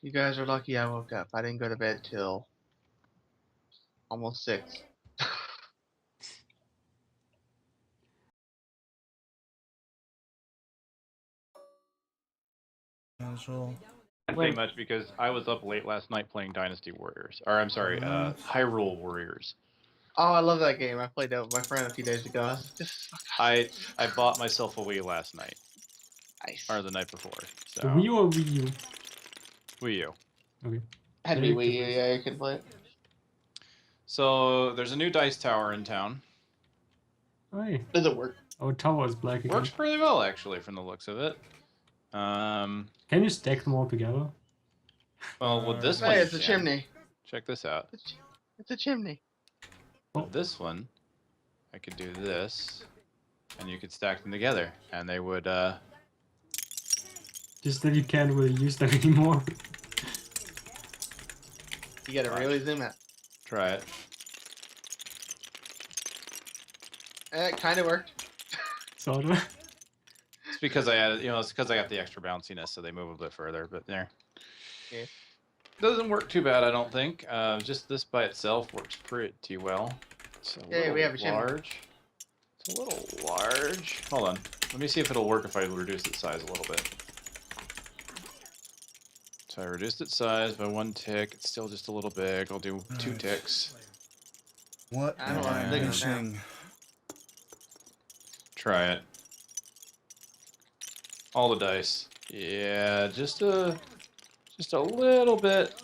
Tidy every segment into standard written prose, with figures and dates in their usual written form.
You guys are lucky I woke up. I didn't go to bed till almost 6. Cancel. Can't say much because I was up late last night playing Dynasty Warriors. Or, I'm sorry, Hyrule Warriors. Oh, I love that game. I played that with my friend a few days ago. I bought myself a Wii last night. Nice. Or the night before. So. The Wii or Wii U? Wii U. Okay. Had to be Wii U, yeah, you can play it. So, there's a new dice tower in town. Hey. Does it work? Oh, tower is black again. Works pretty well, actually, from the looks of it. Can you stack them all together? Well, with this one, hey, it's a chimney. Check this out. It's a chimney. With this one, I could do this, and you could stack them together, and they would, Just that you can't really use them anymore. You gotta really zoom out. Try it. It kind of worked. Sort of. It's because I added, it's because I got the extra bounciness, so they move a bit further, but there. Okay. Doesn't work too bad, I don't think. Just this by itself works pretty well. It's a little we have a large. It's a little large. Hold on. Let me see if it'll work if I reduce its size a little bit. So I reduced its size by 1 tick. It's still just a little big. I'll do 2 ticks. What I don't am want I to missing? Try it. All the dice. Yeah, just a little bit.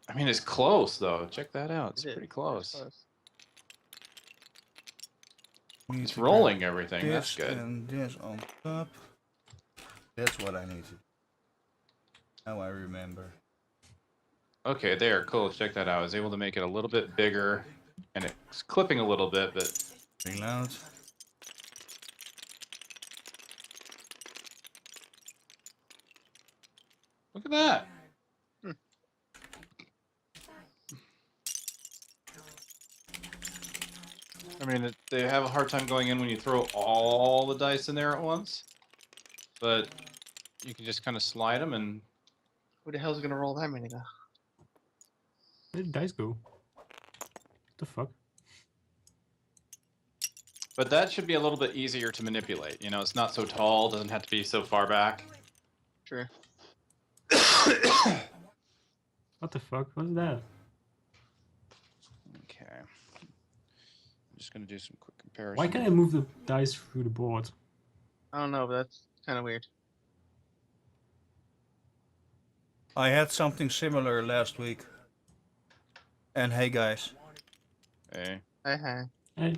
I mean, it's close though. Check that out. It's pretty close. It's rolling everything. That's good. And this on top. That's what I need to. Now I remember. Okay, there. Cool. Check that out. I was able to make it a little bit bigger, and it's clipping a little bit, but. Reload. Look at that. I mean, they have a hard time going in when you throw all the dice in there at once, but you can just kind of slide them and. Who the hell's gonna roll that many though? Where did dice go? What the fuck? But that should be a little bit easier to manipulate. It's not so tall, doesn't have to be so far back. True. What the fuck? What's that? Okay. I'm just gonna do some quick comparison. Why can't I move the dice through the board? I don't know, but that's kind of weird. I had something similar last week. And hey guys. Hey. Hey. Hey.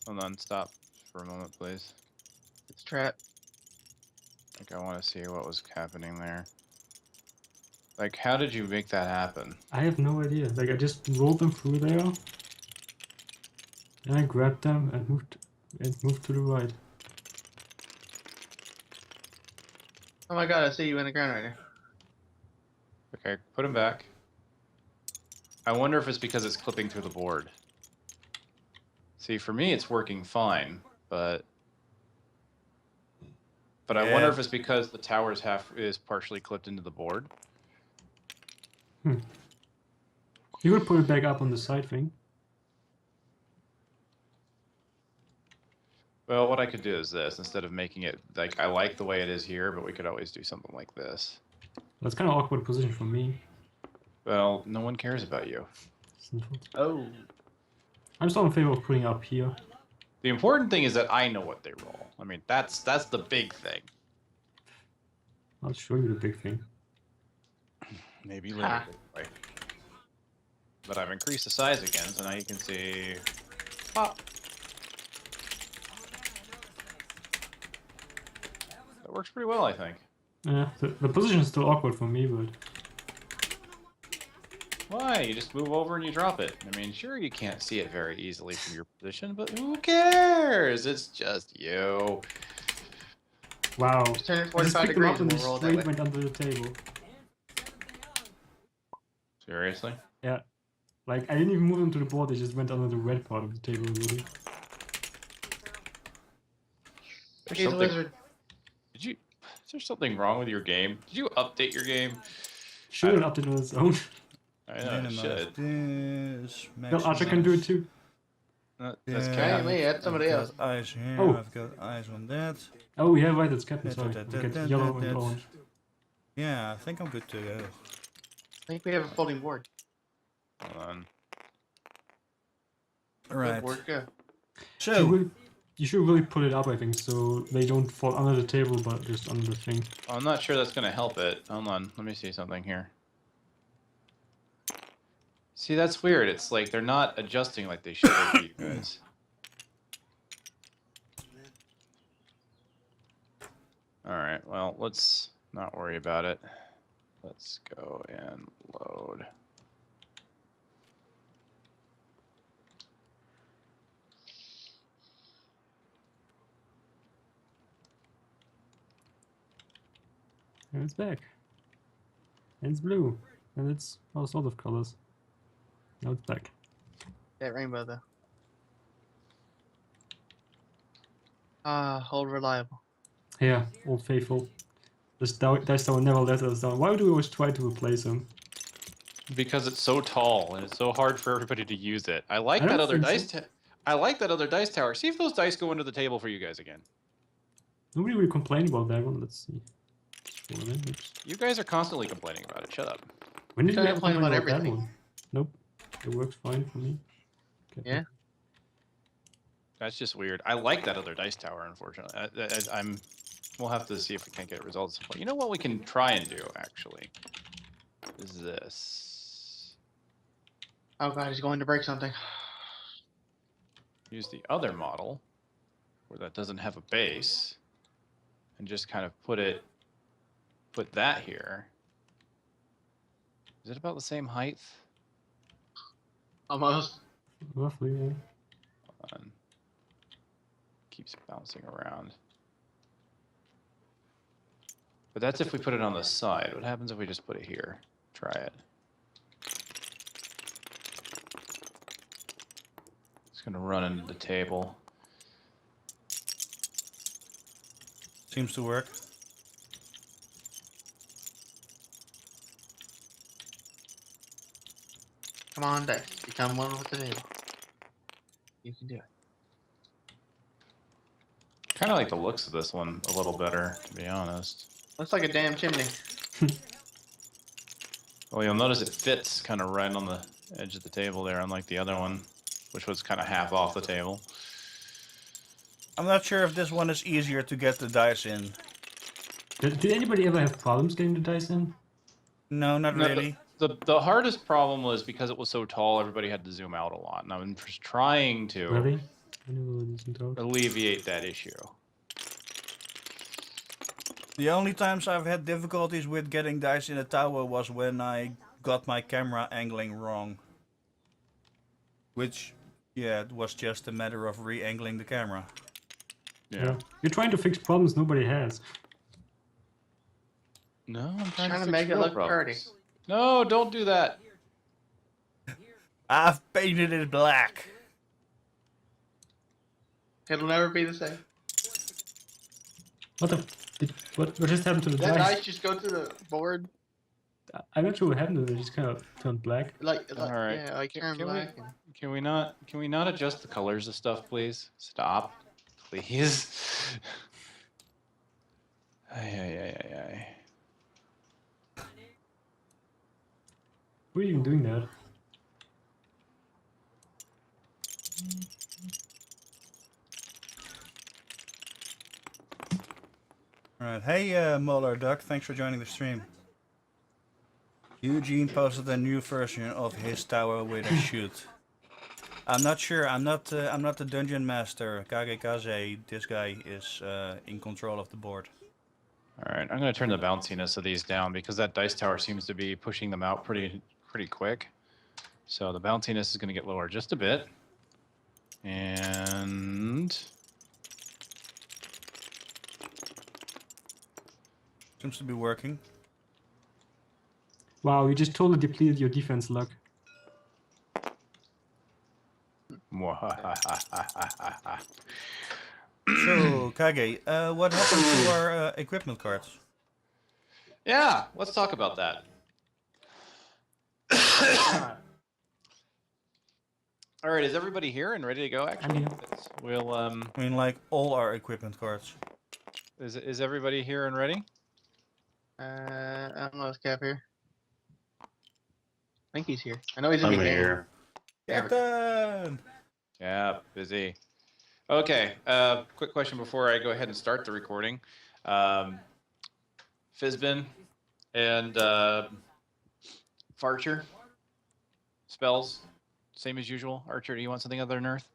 Hold on, stop for a moment, please. It's trap. I want to see what was happening there. Like, how did you make that happen? I have no idea. Like, I just rolled them through there. Then I grabbed them and moved to the right. Oh my god, I see you in the ground right now. Okay, put them back. I wonder if it's because it's clipping through the board. See, for me, it's working fine, but I wonder if it's because the tower's is partially clipped into the board. You could put it back up on the side thing. Well, what I could do is this, instead of making it, like, I like the way it is here, but we could always do something like this. That's kind of awkward position for me. Well, no one cares about you. Oh. I'm still in favor of putting it up here. The important thing is that I know what they roll. I mean, that's the big thing. I'll show you the big thing. Maybe later. Right. But I've increased the size again, so now you can see. Pop. That works pretty well, I think. Yeah, the position is still awkward for me, but... Why? You just move over and you drop it. I mean, sure, you can't see it very easily from your position, but who cares? It's just you. Wow. Just turn it I just 45 picked them degrees up and and they we'll roll that straight way. went under the table. Seriously? Yeah. Like, I didn't even move them to the board, they just went under the red part of the table, really. He's a wizard. Is there something wrong with your game? Did you update your game? Should have updated on its own. I know, it Minimize should. this. Well, Archer can do it too. That's Yeah. Cap. me, that's somebody I've else. got eyes here. Oh. I've got eyes on that. Oh, yeah, right, it's Captain, Da, sorry. da, We da, get da, yellow da, and da. orange. Yeah, I think I'm good to go. I think we have a folding board. Hold on. Right. Good work, go. So, You should really put it up, I think, so they don't fall under the table, but just under the thing. I'm not sure that's going to help it. Hold on, let me see something here. See, that's weird. It's like they're not adjusting like they should for you guys. Alright, well, let's not worry about it. Let's go and load. And it's back. And it's blue. And it's all sorts of colors. Now it's back. That rainbow though. Ah, old reliable. Yeah, Old Faithful. This dice tower never let us down. Why do we always try to replace him? Because it's so tall and it's so hard for everybody to use it. I like I that don't other think dice. I like that other dice tower. See if those dice go under the table for you guys again. Nobody really complained about that one. Let's see. Scroll in. Oops. You guys are constantly complaining about it. Shut up. When did Don't we ever complain complain about about that everything. one? Nope. It works fine for me. Okay. Yeah. That's just weird. I like that other dice tower. Unfortunately, We'll have to see if we can't get results. But you know what we can try and do actually is this. Oh god, he's going to break something. Use the other model where that doesn't have a base, and just kind of put that here. Is it about the same height? Almost. Roughly, yeah. Hold on. Keeps bouncing around. But that's if we put it on the side. What happens if we just put it here? Try it. It's gonna run into the table. seems to work. Come on, dice. Become one with the table. You can do it. Kind of like the looks of this one a little better, to be honest. Looks like a damn chimney. Well, you'll notice it fits kind of right on the edge of the table there, unlike the other one, which was kind of half off the table. I'm not sure if this one is easier to get the dice in. Did anybody ever have problems getting the dice in? No, not No, really. The hardest problem was because it was so tall, everybody had to zoom out a lot, and I'm just trying to Really? I never listened to it. alleviate that issue. The only times I've had difficulties with getting dice in a tower was when I got my camera angling wrong. Which, yeah, it was just a matter of re-angling the camera. Yeah. You're trying to fix problems nobody has. No, I'm Trying to fix make it real look problems. pretty. No, don't do that. I've painted it black. It'll never be the same. What the? What just happened to the That dice? dice just go to the board, I'm not sure what happened to it. It just kind of turned black. like Alright. yeah, like turn Can black. And Can we not adjust the colors of stuff, please? Stop, please. Ay. Who are you even doing that? Alright, hey Molar Duck, thanks for joining the stream. Eugene posted a new version of his tower with a shoot. I'm not sure, I'm not the Dungeon Master KageKaze. This guy is in control of the board. Alright, I'm gonna turn the bounciness of these down because that dice tower seems to be pushing them out pretty quick. So the bounciness is gonna get lower just a bit. And Seems to be working. Wow, you just totally depleted your defense luck. So, Kage, what happened to our equipment cards? yeah, let's talk about that. All right, is everybody here and ready to go? Actually, here. we'll I mean, like all our equipment cards. Is everybody here and ready? I don't know if Cap here. I think he's here. I know he's in I'm the game. here. Captain! Yeah, busy. Okay. Quick question before I go ahead and start the recording. Fizbin and Farcher spells same as usual. Archer, do you want something other than Earth?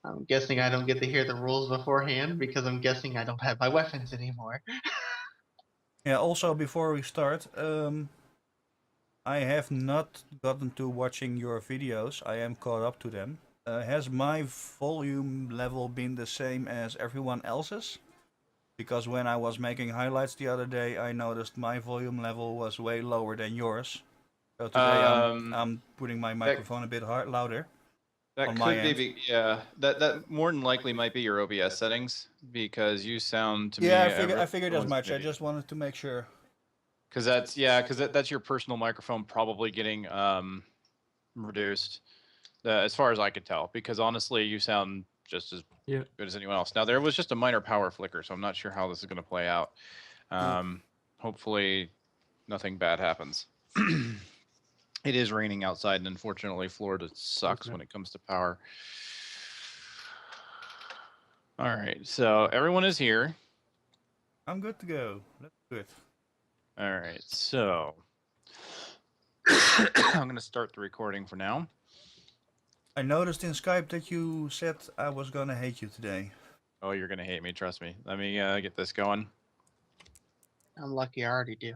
I'm guessing I don't get to hear the rules beforehand because I'm guessing I don't have my weapons anymore. Yeah, also before we start, I have not gotten to watching your videos. I am caught up to them. Has my volume level been the same as everyone else's? Because when I was making highlights the other day, I noticed my volume level was way lower than yours. So today I'm putting my microphone a bit louder. That on my could end. be, yeah. That more than likely might be your OBS settings because you sound to me. Yeah, I figured as much. I just wanted to make sure. Because that's that's your personal microphone probably getting reduced, as far as I could tell. Because honestly, you sound just as good as anyone else. Now there was just a minor power flicker, so I'm not sure how this is going to play out. Hopefully, nothing bad happens. It is raining outside, and unfortunately, Florida sucks when it comes to power. All right, so everyone is here. I'm good to go. Let's do it. All right, so I'm going to start the recording for now. I noticed in Skype that you said I was gonna hate you today. Oh, you're going to hate me, trust me. Let me get this going. I'm lucky I already do.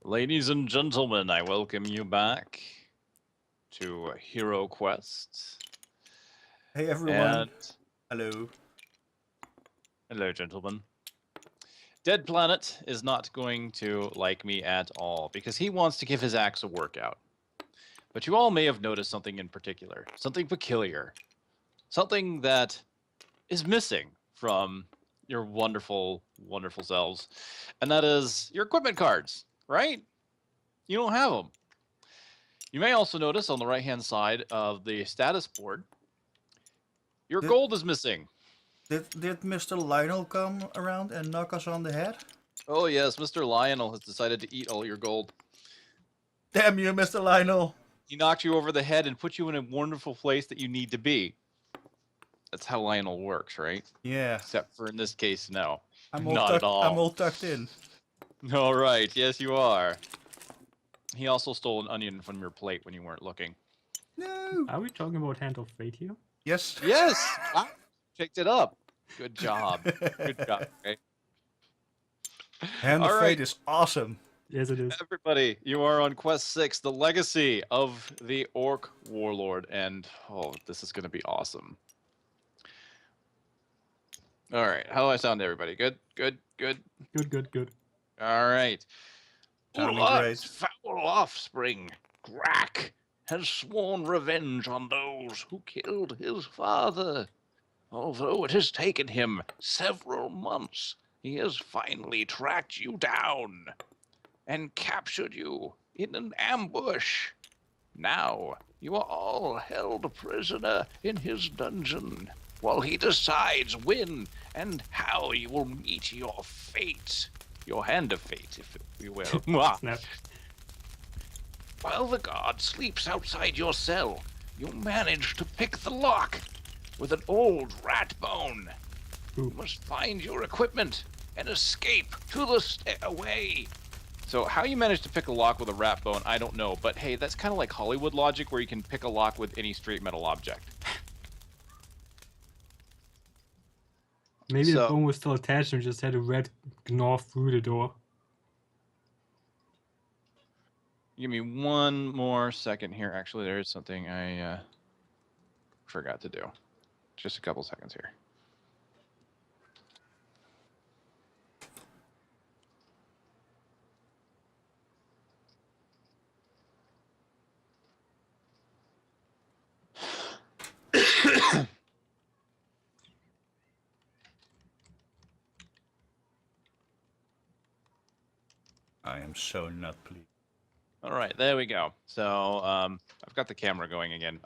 Ladies and gentlemen, I welcome you back to HeroQuest. Hey everyone. And hello. Hello, gentlemen. Dead Planet is not going to like me at all because he wants to give his axe a workout. But you all may have noticed something in particular, something peculiar, something that is missing from your wonderful, wonderful selves, and that is your equipment cards, right? You don't have them. You may also notice on the right-hand side of the status board, your gold is missing. Did Mr. Lionel come around and knock us on the head? Oh yes, Mr. Lionel has decided to eat all your gold. Damn you, Mr. Lionel! He knocked you over the head and put you in a wonderful place that you need to be. That's how Lionel works, right? Yeah. Except for in this case, no. I'm Not at all. I'm all tucked in. All right, yes you are. He also stole an onion from your plate when you weren't looking. No! Are we talking about Hand of Fate here? Yes. Yes! I picked it up. Good job. Good job. Okay. Hand of All Fate right. is awesome. Yes, it is. Everybody, you are on Quest 6, The Legacy of the Orc Warlord, and oh, this is going to be awesome. All right, how do I sound to everybody? Good, good, good? Good. All right. Sounding Ulot's great. foul offspring, Grak, has sworn revenge on those who killed his father. Although it has taken him several months, he has finally tracked you down and captured you in an ambush. Now you are all held prisoner in his dungeon while he decides when and how you will meet your fate. Your hand of fate, if you will. Snap. While the guard sleeps outside your cell, you manage to pick the lock with an old rat bone. You must find your equipment and escape to the stairway. So how you manage to pick a lock with a rat bone, I don't know. But hey, that's kind of like Hollywood logic where you can pick a lock with any straight metal object. Maybe the bone was still attached and just had a red gnaw through the door. Give me one more second here. Actually, there is something I forgot to do. Just a couple seconds here. I am so not pleased. All right, there we go. So I've got the camera going again.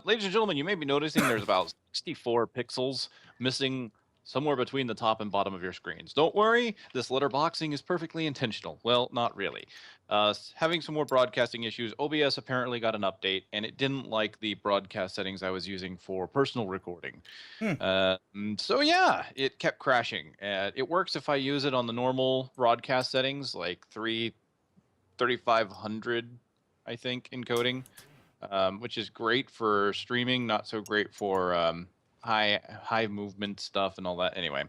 Ladies and gentlemen, you may be noticing there's about 64 pixels missing somewhere between the top and bottom of your screens. Don't worry, this letterboxing is perfectly intentional. Well, not really. Having some more broadcasting issues, OBS apparently got an update, and it didn't like the broadcast settings I was using for personal recording. So yeah, it kept crashing. It works if I use it on the normal broadcast settings, like 3500, I think, encoding, which is great for streaming, not so great for high movement stuff and all that. Anyway,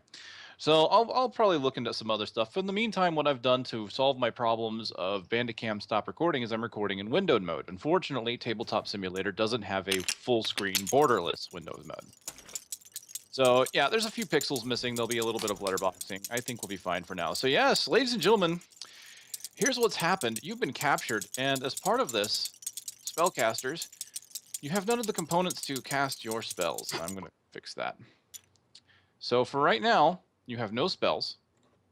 so I'll probably look into some other stuff. In the meantime, what I've done to solve my problems of Bandicam stop recording is I'm recording in windowed mode. Unfortunately, Tabletop Simulator doesn't have a full screen borderless windowed mode. So yeah, there's a few pixels missing. There'll be a little bit of letterboxing. I think we'll be fine for now. So yes, ladies and gentlemen, here's what's happened. You've been captured, and as part of this, spellcasters, you have none of the components to cast your spells. I'm going to fix that. So for right now, you have no spells.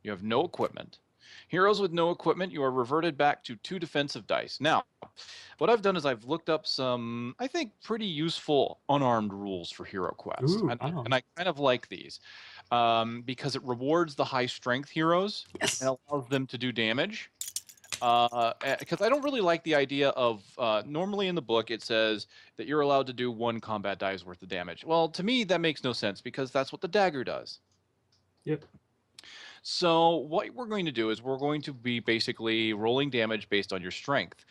You have no equipment. Heroes with no equipment, you are reverted back to 2 defensive dice. Now, what I've done is I've looked up some, I think, pretty useful unarmed rules for HeroQuest. Ooh, And unarmed. I kind of like these because it rewards the high strength heroes Yes. and allows them to do damage. Because I don't really like the idea of normally in the book it says that you're allowed to do 1 combat die's worth of damage. Well, to me that makes no sense because that's what the dagger does. Yep. So what we're going to do is we're going to be basically rolling damage based on your strength.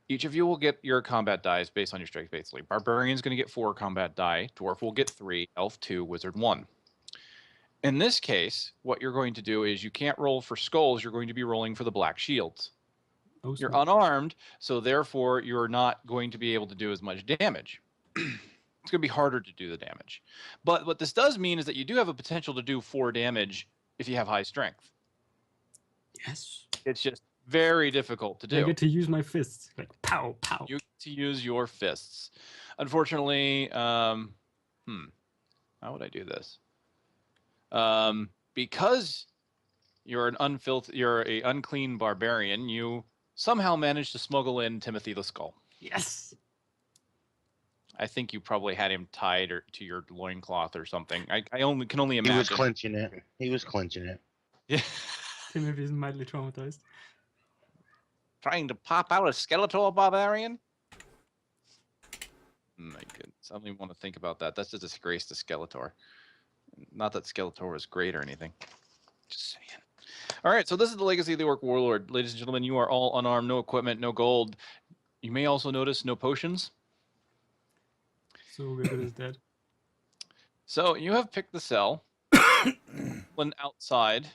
Each of you will get your combat dies based on your strength, basically. Barbarian's going to get 4 combat die, Dwarf will get 3, Elf 2, Wizard 1. In this case, what you're going to do is you can't roll for skulls, you're going to be rolling for the black shields. Oh, You're snap. unarmed, so therefore you're not going to be able to do as much damage. It's going to be harder to do the damage. But what this does mean is that you do have a potential to do 4 damage if you have high strength. Yes. It's just very difficult to I do. get to use my fists. Like, pow, pow. You get to use your fists. Unfortunately, how would I do this? Because you're you're a unclean barbarian, you somehow managed to smuggle in Timothy the Skull. Yes. I think you probably had him tied to your loincloth or something. I can only imagine. He was clenching it. He was clenching it. Yeah. Timothy is mildly traumatized. Trying to pop out a Skeletor barbarian? My goodness. I don't even want to think about that. That's a disgrace to Skeletor. Not that Skeletor was great or anything. Just saying. All right, so this is the legacy of the Orc Warlord. Ladies and gentlemen, you are all unarmed, no equipment, no gold. You may also notice no potions. So we're good as dead. So you have picked the cell. When outside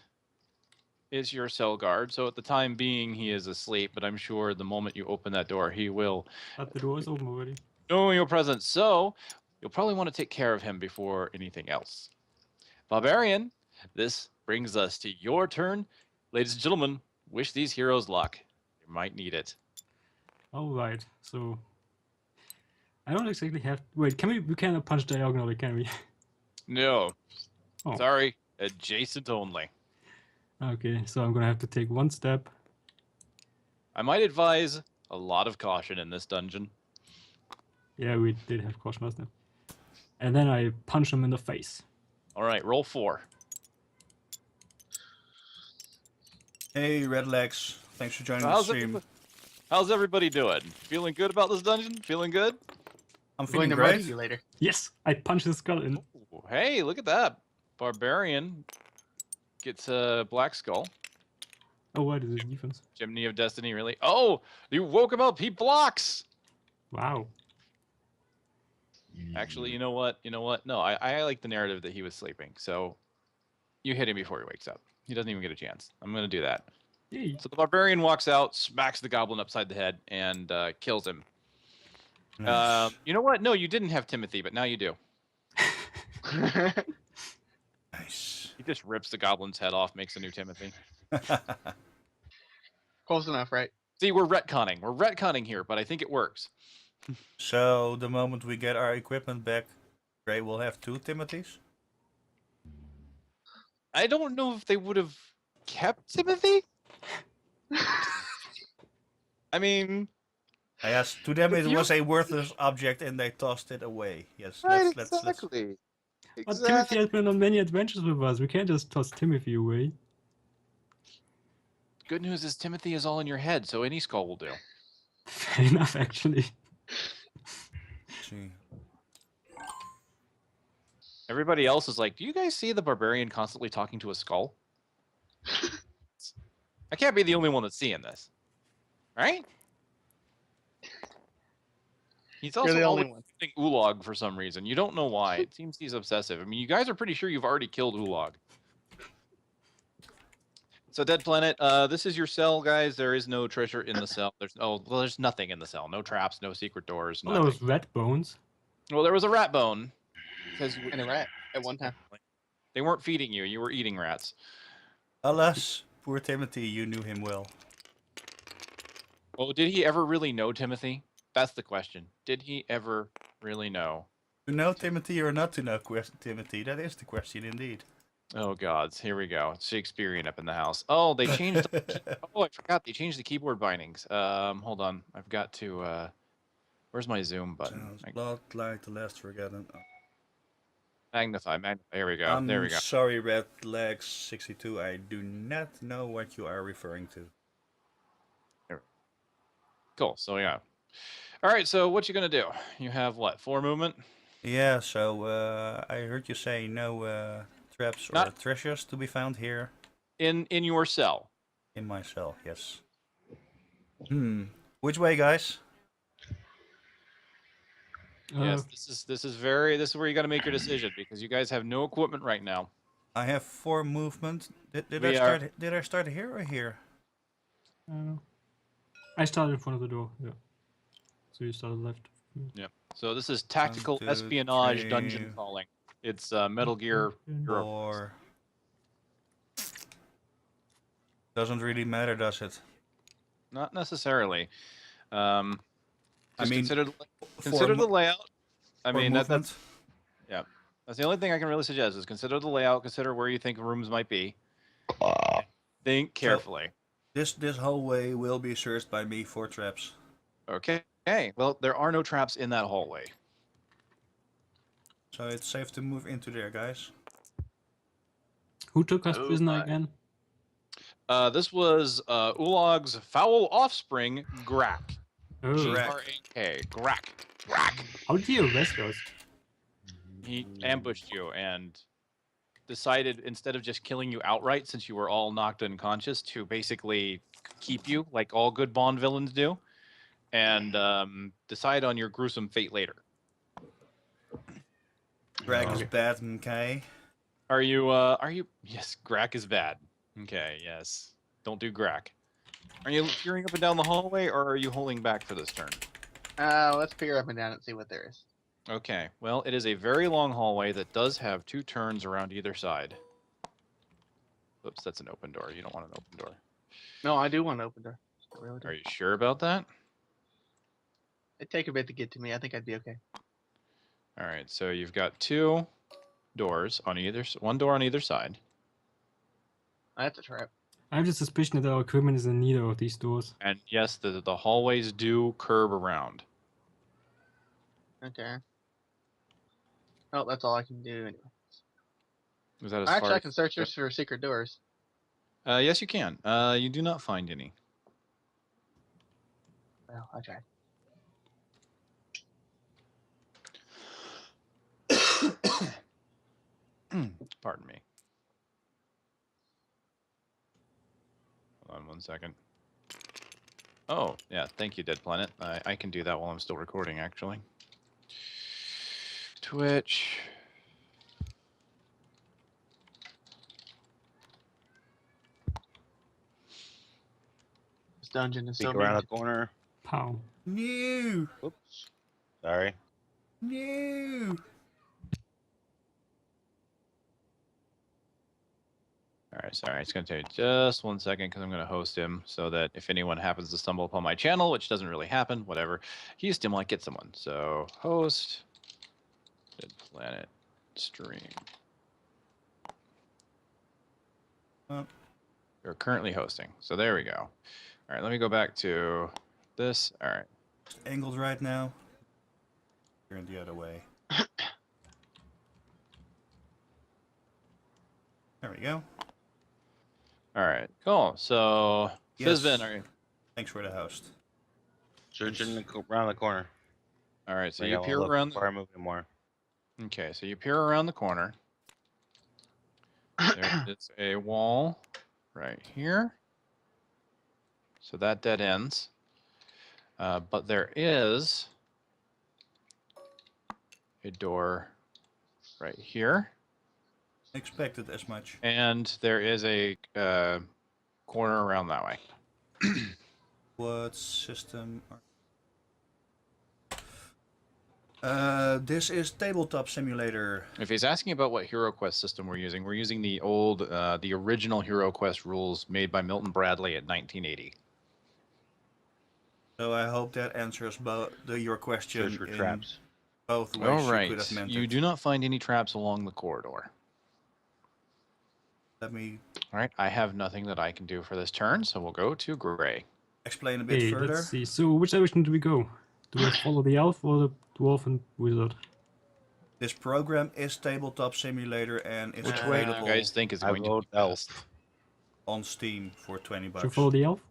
is your cell guard. So at the time being, he is asleep, but I'm sure the moment you open that door, he will But the door is open already. know your presence. So you'll probably want to take care of him before anything else. Barbarian, this brings us to your turn. Ladies and gentlemen, wish these heroes luck. You might need it. All right. So I don't exactly have. Wait, we cannot punch diagonally, can we? No. Oh. Sorry. Adjacent only. Okay, so I'm gonna have to take 1 step. I might advise a lot of caution in this dungeon. Yeah, we did have caution last time. And then I punch him in the face. All right, roll 4. Hey, Redlegs. Thanks for joining the stream. How's everybody doing? Feeling good about this dungeon? Feeling good? I'm Going feeling to murder great. you later. Yes, I punch his skull in. Ooh, hey, look at that. Barbarian gets a black skull. Oh, what is his defense? Chimney of Destiny, really? Oh, you woke him up. He blocks. Wow. Actually, you know what? No, I like the narrative that he was sleeping. So you hit him before he wakes up. He doesn't even get a chance. I'm going to do that. Yay. So the barbarian walks out, smacks the goblin upside the head, and kills him. Nice. You know what? No, you didn't have Timothy, but now you do. Nice. He just rips the goblin's head off, makes a new Timothy. Close enough, right? See, we're retconning. We're retconning here, but I think it works. So the moment we get our equipment back, Gray will have 2 Timothys? I don't know if they would have kept Timothy. I mean, Yes, to them If it you- was a worthless object and they tossed it away. Yes, right, let's exactly. But Timothy Exactly. has been on many adventures with us. We can't just toss Timothy away. Good news is Timothy is all in your head, so any skull will do. Fair enough, actually. see. Everybody else is like, do you guys see the barbarian constantly talking to a skull? I can't be the only one that's seeing this. Right? He's also You're the only always one. using Ulog for some reason. You don't know why. It seems he's obsessive. I mean, you guys are pretty sure you've already killed Ulog. So, Dead Planet, this is your cell, guys. There is no treasure in the cell. There's nothing in the cell. No traps, no secret doors, Well, there nothing. was rat bones. Well, there was a rat bone. Because And a rat at one time. they weren't feeding you. You were eating rats. Alas, poor Timothy, you knew him well. Oh, did he ever really know Timothy? That's the question. Did he ever really know? To know Timothy or not to know Timothy, that is the question indeed. Oh gods, here we go. Shakespearean up in the house. Oh, they changed. Oh, I forgot they changed the keyboard bindings. Hold on. I've got to. Where's my zoom button? Sounds a lot like the last forgotten. Magnify. Here we go. There we I'm go. sorry, Red Legs 62. I do not know what you are referring to. Cool. So yeah. All right. So what you gonna do? You have what? 4 movement. Yeah, so I heard you say no traps or Not- treasures to be found here In your cell. in my cell. Yes. Which way, guys? Yes. This is where you got to make your decision because you guys have no equipment right now. I have 4 movement. Did We I are- start? Did I start here or here? I started in front of the door, yeah. So you started left. Yeah. So this is tactical 2, espionage 3, dungeon crawling. It's Metal Gear Europe. 4. Doesn't really matter, does it? Not necessarily. I Just mean, consider for the layout. I for mean, movement. that's the only thing I can really suggest is consider the layout, consider where you think rooms might be. Think carefully. This hallway will be searched by me for traps. Okay. Well, there are no traps in that hallway. So it's safe to move into there, guys. Who took us Oh prisoner my. again? This was Ulog's foul offspring, Grak. Oh, G-R-A-K. Grak. how did he arrest us? He ambushed you and decided instead of just killing you outright, since you were all knocked unconscious, to basically keep you like all good Bond villains do, and decide on your gruesome fate later. Drag is bad, okay? Are you? Yes, Grak is bad. Okay, yes. Don't do Grak. Are you peering up and down the hallway, or are you holding back for this turn? Let's peer up and down and see what there is. Okay. Well, it is a very long hallway that does have 2 turns around either side. Oops, that's an open door. You don't want an open door. No, I do want to open door. I really do. Are you sure about that? It'd take a bit to get to me. I think I'd be okay. All right. So you've got 2 doors on one door on either side. That's a trap. I have the suspicion that our equipment is in need of these doors. And yes, the hallways do curve around. Okay. Oh, that's all I can do anyway. Is that as Actually, far I can search this for secret doors. Yes, you can. You do not find any. Well, I tried. Pardon me. Hold on 1 second. Oh, yeah. Thank you, Dead Planet. I can do that while I'm still recording, actually. Twitch. This dungeon is so Peek around big. the corner. Pow. No! Whoops. Sorry. No! All right, sorry. It's going to take just 1 second because I'm going to host him so that if anyone happens to stumble upon my channel, which doesn't really happen, whatever, he still might get someone. So host, Dead Planet, stream. They're currently hosting. So there we go. All right, let me go back to this. All right. It's angled right now. Turn the other way. There we go. All right, cool. So, Yes. Fizbin, are you? Thanks for the host. Searching around the corner. All right, so Bring you out peer look around. before I move more. Okay, so you peer around the corner. There is a wall right here. So that dead ends. But there is a door right here. Expected as much. And there is a corner around that way. What system? This is Tabletop Simulator. If he's asking about what HeroQuest system we're using the old, the original HeroQuest rules made by Milton Bradley in 1980. So I hope that answers your question Search for in traps. both ways All you could have right, meant you it. do not find any traps along the corridor. Let me All right, I have nothing that I can do for this turn, so we'll go to Gray. explain a bit Okay, further. let's see. So which direction do we go? Do I follow the elf or the dwarf and wizard? This program is Tabletop Simulator and is Which way do you available guys think is I going to vote be elf. best? on Steam for 20 Should we bucks. follow the elf?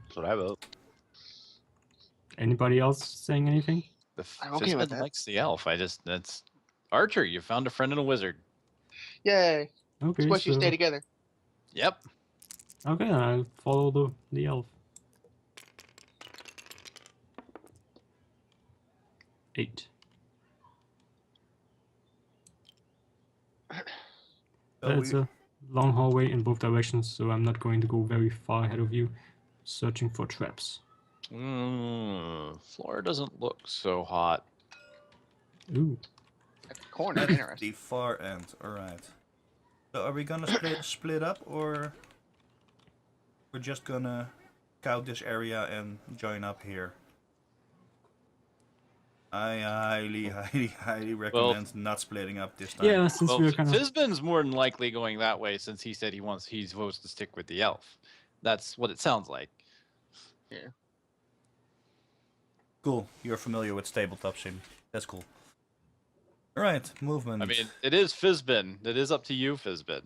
That's what I vote. Anybody else saying anything? The I'm okay with Fizbin that. likes the elf. That's Archer. You found a friend and a wizard. Yay! Okay, Squishy, so stay together. Yep. okay, I'll follow the elf. 8. So It's a long hallway in both directions, so I'm not going to go very far ahead of you, searching for traps. Floor doesn't look so hot. Ooh, At the corner, at interesting. the far end. Alright. So are we gonna split up, or we're just gonna scout this area and join up here? I highly recommend not splitting up this time. yeah, since Well, we're kind of Fizbin's more than likely going that way since he said he's supposed to stick with the elf. That's what it sounds like. Cool. You're familiar with Tabletop Sim. That's cool. Alright, movement. I mean, it is Fizbin. It is up to you, Fizbin.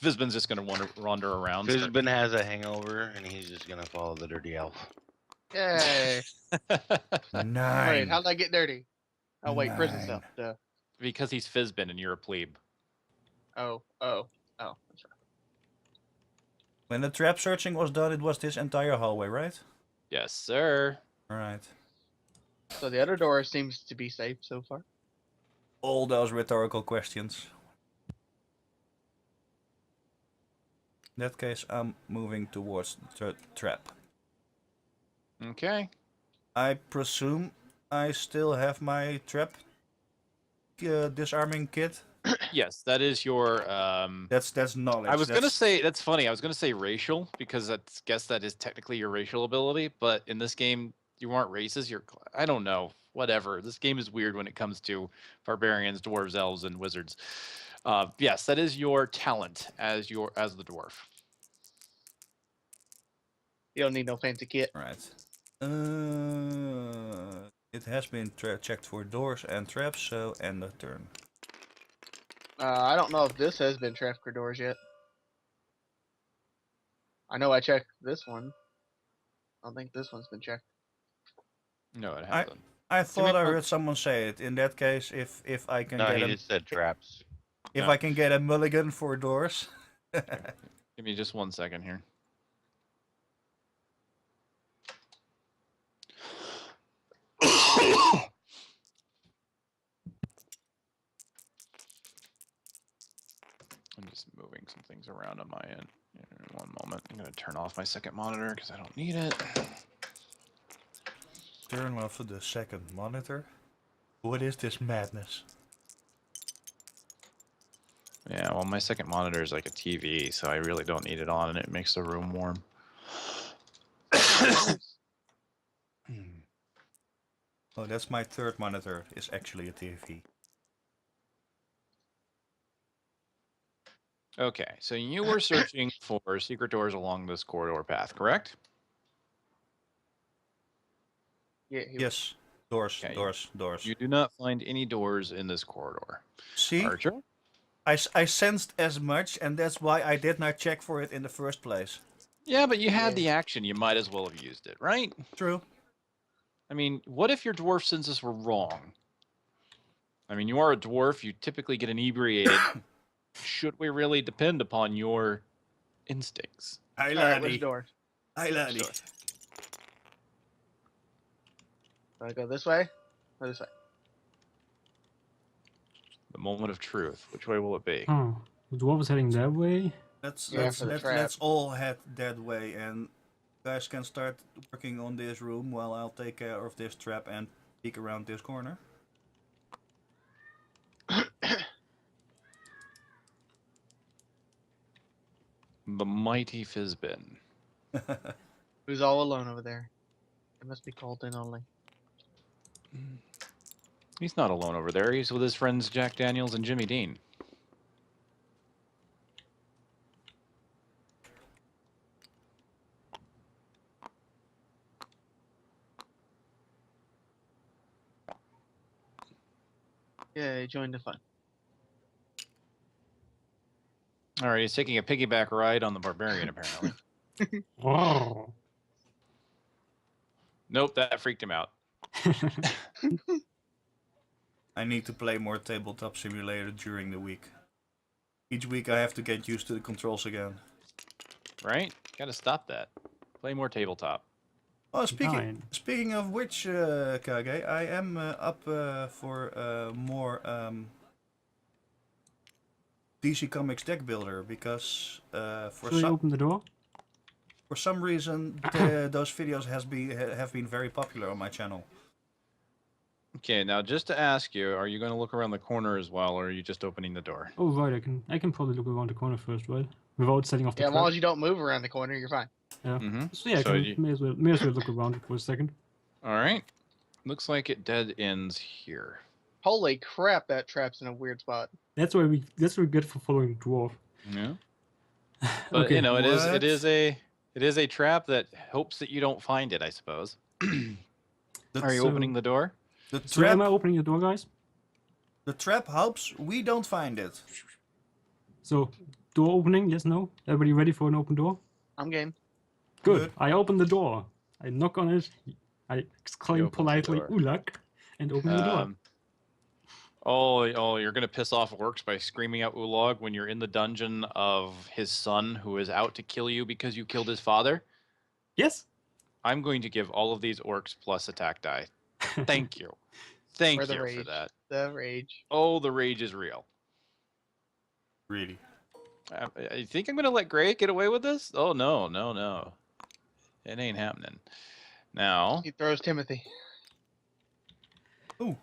Fizbin's just going to wander around. Fizbin has a hangover, and he's just gonna follow the dirty elf. Yay! 9. Wait, how'd I get dirty? Oh wait, prison 9. stuff. Duh. Because he's Fizbin and you're a plebe. Oh. That's right. When the trap searching was done, it was this entire hallway, right? Yes, sir. Alright. So the other door seems to be safe so far. All those rhetorical questions. In that case, I'm moving towards the trap. Okay. I presume I still have my trap disarming kit. Yes, that is your. That's knowledge. I was gonna That's- say that's funny. I was gonna say racial because I guess that is technically your racial ability, but in this game you aren't races. I don't know. Whatever. This game is weird when it comes to barbarians, dwarves, elves, and wizards. Yes, that is your talent as the dwarf. You don't need no fancy kit. Right. It has been checked for doors and traps, so end of turn. I don't know if this has been trapped for doors yet. I know I checked this one. I don't think this one's been checked. No, it hasn't. I thought I we- heard someone say it. In that case, if I can No, get he a, just said traps. if No. I can get a mulligan for doors. Give me just 1 second here. I'm just moving some things around on my end. In 1 moment. I'm going to turn off my second monitor because I don't need it. Turn off the second monitor. What is this madness? Yeah, well, my second monitor is like a TV, so I really don't need it on, and it makes the room warm. Oh, that's my third monitor. It's actually a TV. Okay, so you were searching for secret doors along this corridor path, correct? Yeah. Yes. Doors, Okay, doors, doors. You do not find any doors in this corridor. See? Archer? I sensed as much, and that's why I did not check for it in the first place. Yeah, but you had Yeah. the action. You might as well have used it, right? True. I mean, what if your dwarf senses were wrong? I mean, you are a dwarf. You typically get inebriated. Should we really depend upon your instincts? Hi, All right, laddie. which door? Hi, laddie. door? Do I go this way or this way? The moment of truth. Which way will it be? Oh, the dwarf is heading that way. Yeah, for the trap. Let's all head that way, and you guys can start working on this room while I'll take care of this trap and peek around this corner. The mighty Fizbin. Who's all alone over there? It must be Colton only. He's not alone over there. He's with his friends Jack Daniels and Jimmy Dean. Yeah, join the fun. All right, he's taking a piggyback ride on the barbarian, apparently. Oh. Nope, that freaked him out. I need to play more Tabletop Simulator during the week. Each week I have to get used to the controls again. Right? Gotta stop that. Play more tabletop. Oh, Fine. speaking of which, Kage, I am up for more DC Comics deck builder because Shall we open the door? for some reason those videos have been very popular on my channel. Okay, now just to ask you, are you going to look around the corner as well, or are you just opening the door? Oh right, I can probably look around the corner first, right? Without setting off the Yeah, as long trap. as you don't move around the corner, you're fine. Yeah. Mm-hmm. So yeah, I So can, you- may as well look around for a second. All right. Looks like it dead ends here. Holy crap, that trap's in a weird spot. That's what we get for following dwarf. Yeah. But Okay. you know, it What? is a trap that hopes that you don't find it, I suppose. Are you So- opening the door? The So am I trap, opening the door, guys? the trap hopes we don't find it. So door opening, yes, no? Everybody ready for an open door? I'm game. Good. Good. I open the door. I knock on it. I exclaim opens the politely, door. "Ulak," and open the door. Oh, you're gonna piss off orcs by screaming out Ulog when you're in the dungeon of his son who is out to kill you because you killed his father? Yes. I'm going to give all of these orcs plus attack die. Thank you. Thank Or the you for rage. that. The rage. Oh, the rage is real. Really? I think I'm gonna let Gray get away with this? Oh no. It ain't happening. Now, He throws Timothy. Ooh,